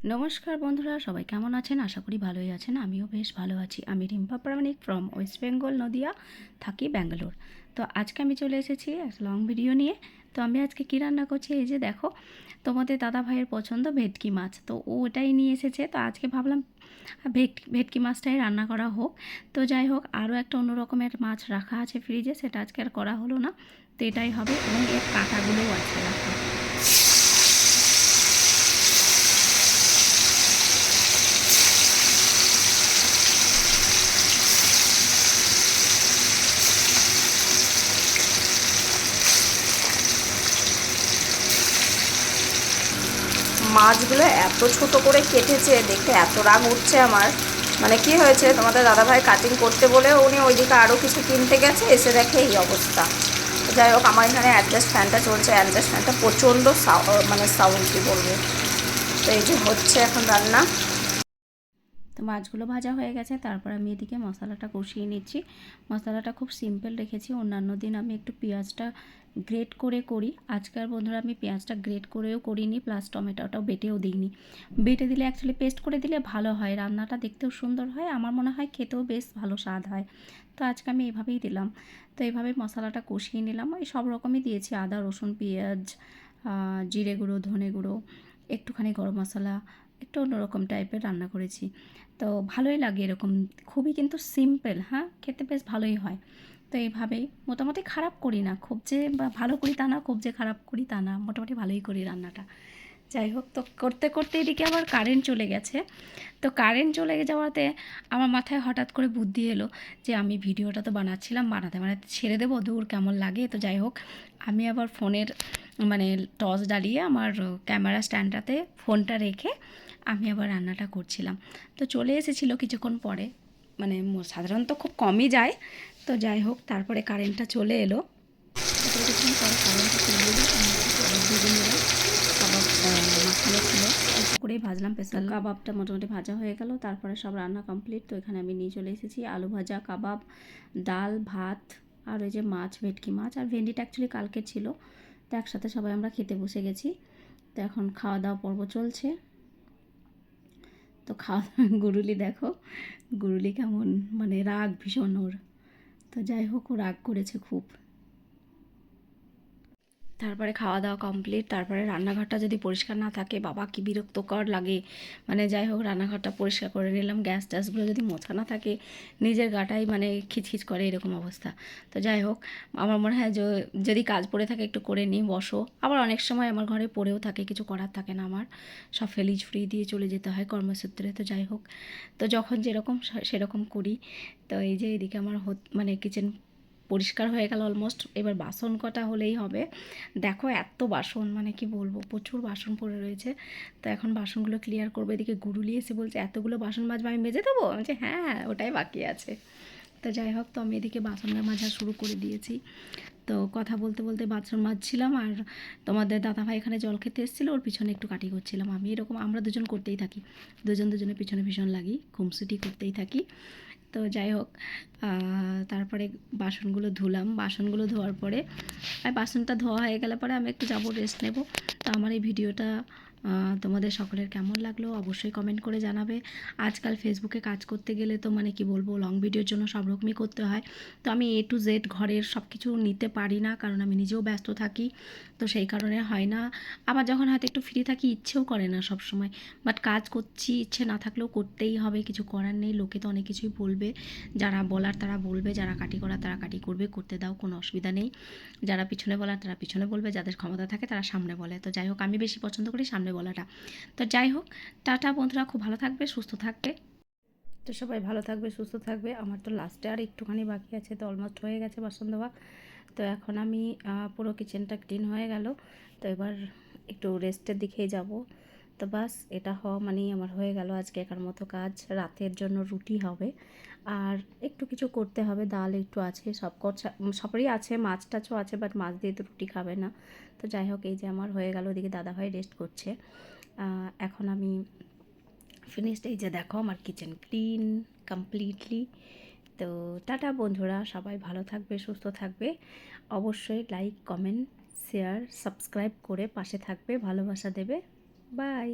নমস্কার বন্ধুরা, সবাই কেমন আছেন? আশা করি ভালোই আছেন। আমিও বেশ ভালো আছি। আমি রিম্পা প্রামাণিক ফ্রম ওয়েস্ট বেঙ্গল, নদিয়া, থাকি ব্যাঙ্গালোর। তো আজকে আমি চলে এসেছি একটা লং ভিডিও নিয়ে। তো আমি আজকে কী রান্না করছি, এই যে দেখো, তোমাদের দাদা ভাইয়ের পছন্দ ভেটকি মাছ, তো ও ওটাই নিয়ে এসেছে। তো আজকে ভাবলাম ভেটকি মাছটাই রান্না করা হোক। তো যাই হোক, আরও একটা অন্য রকমের মাছ রাখা আছে ফ্রিজে, সেটা আজকে আর করা হলো না। তো এটাই হবে, এবং এর কাঁটাগুলোও আছে রাখা। মাছগুলো এত ছোট করে কেটেছে দেখে এত রাগ উঠছে আমার। মানে কি হয়েছে, তোমাদের দাদাভাই কাটিং করতে বলে উনি ওইদিকে আরও কিছু কিনতে গেছে, এসে দেখে এই অবস্থা। যাই হোক, আমার এখানে অ্যাডজাস্ট ফ্যানটা চলছে, অ্যাডজাস্ট ফ্যানটা প্রচণ্ড মানে সাউন্ড কী বলবো। তো এই যে হচ্ছে এখন রান্না। তো মাছগুলো ভাজা হয়ে গেছে, তারপর আমি এদিকে মশলাটা কষিয়ে নিচ্ছি। মশলাটা খুব সিম্পল রেখেছি। অন্যান্য দিন আমি একটু পেঁয়াজটা গ্রেট করে করি, আজকাল বন্ধুরা আমি পেঁয়াজটা গ্রেট করেও করিনি, প্লাস টমেটোটাও বেটেও দিইনি। বেটে দিলে অ্যাকচুয়ালি পেস্ট করে দিলে ভালো হয়, রান্নাটা দেখতেও সুন্দর হয়, আমার মনে হয় খেতেও বেশ ভালো স্বাদ হয়। তো আজকে আমি এইভাবেই দিলাম। তো এইভাবে মশলাটা কষিয়ে নিলাম, ওই সব রকমই দিয়েছি, আদা রসুন পেঁয়াজ, জিরে গুঁড়ো, ধনে গুঁড়ো, একটুখানি গরম মশলা, একটু অন্যরকম টাইপের রান্না করেছি। তো ভালোই লাগে এরকম, খুবই কিন্তু সিম্পল, হ্যাঁ খেতে বেশ ভালোই হয়। তো এইভাবেই মোটামুটি খারাপ করি না, খুব যে ভালো করি তা না, খুব যে খারাপ করি তা না, মোটামুটি ভালোই করি রান্নাটা। যাই হোক, তো করতে করতে এদিকে আবার কারেন্ট চলে গেছে। তো কারেন্ট চলে যাওয়াতে আমার মাথায় হঠাৎ করে বুদ্ধি এলো যে আমি ভিডিওটা তো বানাচ্ছিলাম, বানাতে বানাতে ছেড়ে দেবো, দূর কেমন লাগে। তো যাই হোক, আমি আবার ফোনের মানে টর্চ জ্বালিয়ে আমার ক্যামেরা স্ট্যান্ডটাতে ফোনটা রেখে আমি আবার রান্নাটা করছিলাম। তো চলে এসেছিলো কিছুক্ষণ পরে, মানে সাধারণত খুব কমই যায়। তো যাই হোক, তারপরে কারেন্টটা চলে এলো। কিছুক্ষণ পরে কারেন্টটা চলে এলো, আমি একটু কাবাব ভেজে নিলাম। কাবাব মাখানো ছিল, অল্প করেই ভাজলাম স্পেশাল। কাবাবটা মোটামুটি ভাজা হয়ে গেল, তারপরে সব রান্না কমপ্লিট। তো এখানে আমি নিয়ে চলে এসেছি আলু ভাজা, কাবাব, ডাল, ভাত, আর ওই যে মাছ, ভেটকি মাছ, আর ভেন্ডিটা অ্যাকচুয়ালি কালকে ছিল। তো একসাথে সবাই আমরা খেতে বসে গেছি। তো এখন খাওয়া দাওয়া পর্ব চলছে। তো খাওয়া গুরুলি দেখো, গুরুলি কেমন মানে রাগ ভীষণ ওর। তো যাই হোক, ও রাগ করেছে খুব। তারপরে খাওয়া দাওয়া কমপ্লিট, তারপরে রান্নাঘরটা যদি পরিষ্কার না থাকে বাবা কি বিরক্তকর লাগে। মানে যাই হোক, রান্নাঘরটা পরিষ্কার করে নিলাম, গ্যাস ট্যাসগুলো যদি মোছা না থাকে নিজের গাটাই মানে খিচখিচ করে, এরকম অবস্থা। তো যাই হোক, আমার মনে হয় যদি কাজ পড়ে থাকে একটু করে নিই, বসো। আবার অনেক সময় আমার ঘরে পড়েও থাকে, কিছু করার থাকে না, আমার সব ফেলিজ ফ্রি দিয়ে চলে যেতে হয় কর্মসূত্রে। তো যাই হোক, তো যখন যেরকম সেরকম করি। তো এই যে এদিকে আমার মানে কিচেন পরিষ্কার হয়ে গেল অলমোস্ট। এবার বাসন কটা হলেই হবে। দেখো এত বাসন, মানে কি বলবো, প্রচুর বাসন পড়ে রয়েছে। তো এখন বাসনগুলো ক্লিয়ার করবো। এদিকে গুরুলি এসে বলছে এতগুলো বাসন মাজবো, আমি মেজে দেবো। আমি বলছি হ্যাঁ হ্যাঁ, ওটাই বাকি আছে। তো যাই হোক, তো আমি এদিকে বাসন মাজা শুরু করে দিয়েছি। তো কথা বলতে বলতে বাসন মাজছিলাম, আর তোমাদের দাদাভাই এখানে জল খেতে এসেছিলো, ওর পিছনে একটু কাটি করছিলাম। আমি এরকম আমরা দুজন করতেই থাকি, দুজনের পিছনে ভীষণ লাগি, খুমসুটি করতেই থাকি। তো যাই হোক, তারপরে বাসনগুলো ধুলাম। বাসনগুলো ধোয়ার পরে আর বাসনটা ধোয়া হয়ে গেলে পরে আমি একটু যাবো রেস্ট নেব। তো আমার এই ভিডিওটা তোমাদের সকলের কেমন লাগলো অবশ্যই কমেন্ট করে জানাবে। আজকাল ফেসবুকে কাজ করতে গেলে তো মানে কি বলবো, লং ভিডিওর জন্য সব রকমই করতে হয়। তো আমি A to Z ঘরের সব কিছু নিতে পারি না, কারণ আমি নিজেও ব্যস্ত থাকি। তো সেই কারণে হয় না। আবার যখন হয়তো একটু ফ্রি থাকি ইচ্ছেও করে না সব সময়, বাট কাজ করছি, ইচ্ছে না থাকলেও করতেই হবে, কিছু করার নেই। লোকে তো অনেক কিছুই বলবে, যারা বলার তারা বলবে, যারা কাটি করার তারা কাটি করবে, করতে দাও, কোনো অসুবিধা নেই। যারা পিছনে বলার তারা পিছনে বলবে, যাদের ক্ষমতা থাকে তারা সামনে বলে। তো যাই হোক, আমি বেশি পছন্দ করি সামনে বলাটা। তো যাই হোক, টাটা বন্ধুরা, খুব ভালো থাকবে, সুস্থ থাকবে। তো সবাই ভালো থাকবে, সুস্থ থাকবে। আমার তো লাস্টে আর একটুখানি বাকি আছে, তো অলমোস্ট হয়ে গেছে বাসন ধোয়া। তো এখন আমি পুরো কিচেনটা ক্লিন হয়ে গেল। তো এবার একটু রেস্টের দিকেই যাব। তো বাস, এটা হওয়া মানেই আমার হয়ে গেল আজকে একার মতো কাজ। রাতের জন্য রুটি হবে, আর একটু কিছু করতে হবে, ডাল একটু আছে, সবারই আছে, মাছ টাছও আছে, বাট মাছ দিয়ে তো রুটি খাবে না। তো যাই হোক, এই যে আমার হয়ে গেল। ওদিকে দাদাভাই রেস্ট করছে। এখন আমি ফিনিশড। এই যে দেখো, আমার কিচেন ক্লিন কমপ্লিটলি। তো টাটা বন্ধুরা, সবাই ভালো থাকবে, সুস্থ থাকবে। অবশ্যই লাইক, কমেন্ট, শেয়ার, সাবস্ক্রাইব করে পাশে থাকবে, ভালোবাসা দেবে। বাই।